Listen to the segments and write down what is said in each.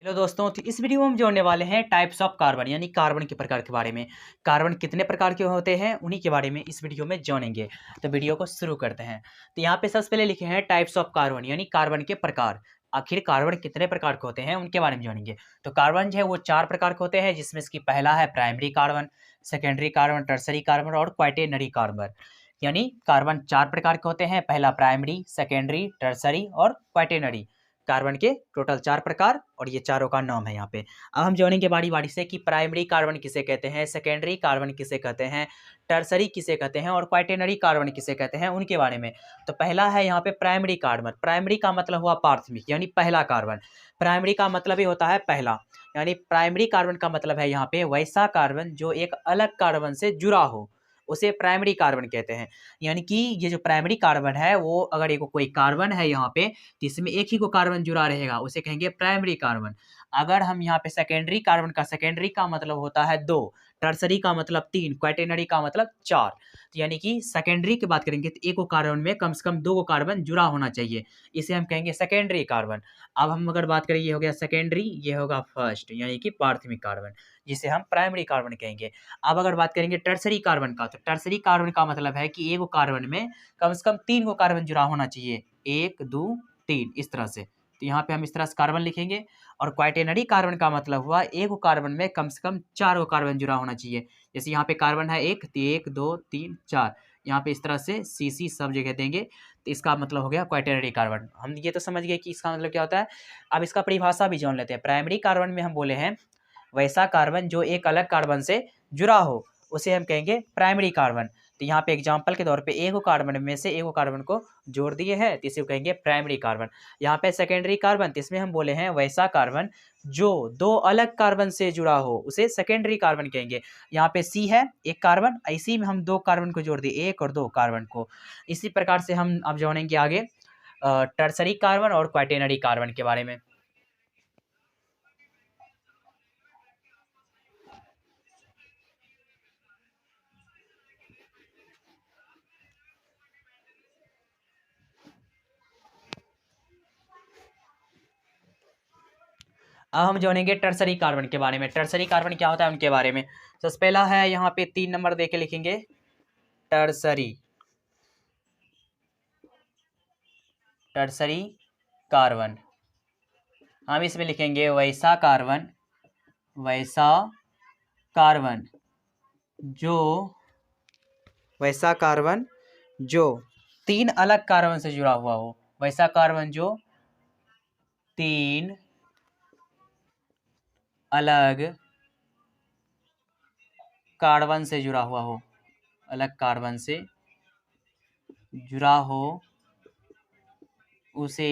Hello दोस्तों, तो इस वीडियो में हम जोड़ने वाले हैं टाइप्स ऑफ कार्बन यानी कार्बन के प्रकार के बारे में। कार्बन कितने प्रकार के होते हैं उन्हीं के बारे में इस वीडियो में जानेंगे। तो वीडियो को शुरू करते हैं। तो यहाँ पे सबसे पहले लिखे हैं टाइप्स ऑफ कार्बन यानी कार्बन के प्रकार। आखिर कार्बन कितने प्रकार के होते हैं उनके बारे में जानेंगे। तो कार्बन जो है वो 4 प्रकार के होते हैं, जिसमें इसकी पहला है primary carbon, secondary carbon, tertiary carbon और क्वाaternary कार्बन। यानी कार्बन 4 प्रकार के होते हैं, पहला प्राइमरी, सेकेंडरी, टर्सरी और क्वाaternary। कार्बन के टोटल 4 प्रकार और ये चारों का नाम है यहाँ पे। अब हम जानेंगे बारी बारी से कि प्राइमरी कार्बन किसे कहते हैं, सेकेंडरी कार्बन किसे कहते हैं, टर्सरी किसे कहते हैं और क्वाaternary कार्बन किसे कहते हैं उनके बारे में। तो पहला है यहाँ पे प्राइमरी कार्बन। प्राइमरी का मतलब हुआ प्राथमिक यानी पहला कार्बन। प्राइमरी का मतलब ही होता है पहला, यानी प्राइमरी कार्बन का मतलब है यहाँ पे वैसा कार्बन जो एक अलग कार्बन से जुड़ा हो, उसे प्राइमरी कार्बन कहते हैं। यानी कि ये जो प्राइमरी कार्बन है वो अगर एक कोई कार्बन है यहाँ पे तो इसमें एक ही को कार्बन जुड़ा रहेगा, उसे कहेंगे प्राइमरी कार्बन। अगर हम यहाँ पे सेकेंडरी कार्बन का, सेकेंडरी का मतलब होता है 2, टर्सरी का मतलब 3, क्वाaternary का मतलब 4। तो यानी कि सेकेंडरी की बात करेंगे तो एक को कार्बन में कम से कम 2 को कार्बन जुड़ा होना चाहिए, इसे हम कहेंगे सेकेंडरी कार्बन। अब हम अगर बात करें, ये हो गया सेकेंडरी, ये होगा फर्स्ट यानी कि प्राथमिक कार्बन, जिसे हम प्राइमरी कार्बन कहेंगे। अब अगर बात करेंगे टर्सरी कार्बन का, तो टर्सरी कार्बन का मतलब है कि एक कार्बन में कम से कम 3 को कार्बन जुड़ा होना चाहिए, 1 2 3 इस तरह से। तो यहाँ पे हम इस तरह से कार्बन लिखेंगे। और क्वाaternary कार्बन का मतलब हुआ एक कार्बन में कम से कम 4 को कार्बन जुड़ा होना चाहिए। जैसे यहाँ पे कार्बन है 1 तो 1 2 3 4, यहाँ पे इस तरह से CC सब जगह देंगे, तो इसका मतलब हो गया क्वाaternary कार्बन। हम ये तो समझ गए कि इसका मतलब क्या होता है। अब इसका परिभाषा भी जान लेते हैं। प्राइमरी कार्बन में हम बोले हैं वैसा कार्बन जो एक अलग कार्बन से जुड़ा हो, उसे हम कहेंगे प्राइमरी कार्बन। तो यहाँ पे एग्जांपल के तौर पे एक कार्बन में से एक कार्बन को जोड़ दिए हैं तो इसे कहेंगे प्राइमरी कार्बन। यहाँ पे सेकेंडरी कार्बन, तो इसमें हम बोले हैं वैसा कार्बन जो 2 अलग कार्बन से जुड़ा हो, उसे सेकेंडरी कार्बन कहेंगे। यहाँ पे C है एक कार्बन, इसी में हम 2 कार्बन को जोड़ दिए, 1 और 2 कार्बन को। इसी प्रकार से हम अब जानेंगे आगे टर्सरी कार्बन और क्वाaternary कार्बन के बारे में। अब हम जानेंगे टर्सरी कार्बन के बारे में। टर्सरी कार्बन क्या होता है उनके बारे में। सबसे पहला है यहाँ पे 3 नंबर दे के लिखेंगे टर्सरी। टर्सरी कार्बन हम इसमें लिखेंगे वैसा कार्बन, वैसा कार्बन जो, वैसा कार्बन जो 3 अलग कार्बन से जुड़ा हुआ हो, वैसा कार्बन जो 3 अलग कार्बन से जुड़ा हुआ हो, अलग कार्बन से जुड़ा हो, उसे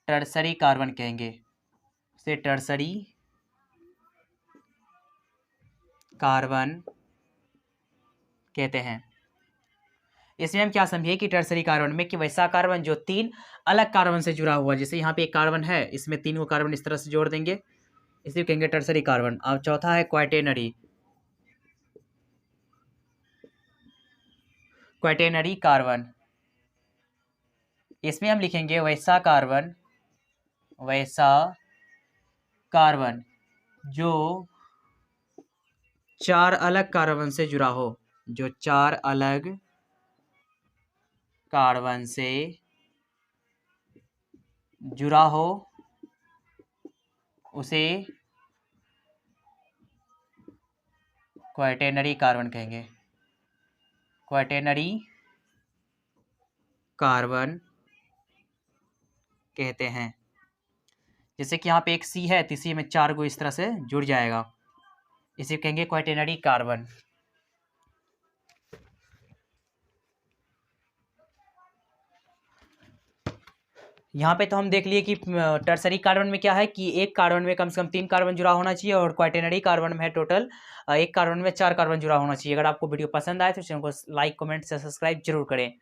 टर्सरी कार्बन कहेंगे, उसे टर्सरी कार्बन कहते हैं। इसमें हम क्या समझे कि टर्सरी कार्बन में कि वैसा कार्बन जो 3 अलग कार्बन से जुड़ा हुआ, जैसे यहाँ पे एक कार्बन है, इसमें 3 को कार्बन इस तरह से जोड़ देंगे, इसे कहेंगे टर्सरी कार्बन। अब चौथा है क्वाaternary। क्वाaternary कार्बन, इसमें हम लिखेंगे वैसा कार्बन, वैसा कार्बन जो 4 अलग कार्बन से जुड़ा हो, जो 4 अलग कार्बन से जुड़ा हो, उसे क्वाaternary कार्बन कहेंगे। क्वाaternary कार्बन कहते हैं। जैसे कि यहाँ पे एक C है तो इसी में 4 को इस तरह से जुड़ जाएगा, इसे कहेंगे क्वाaternary कार्बन। यहाँ पे तो हम देख लिए कि टर्सरी कार्बन में क्या है कि एक कार्बन में कम से कम 3 कार्बन जुड़ा होना चाहिए, और क्वाaternary कार्बन में है टोटल एक कार्बन में 4 कार्बन जुड़ा होना चाहिए। अगर आपको वीडियो पसंद आए तो चैनल को लाइक, कमेंट से सब्सक्राइब जरूर करें।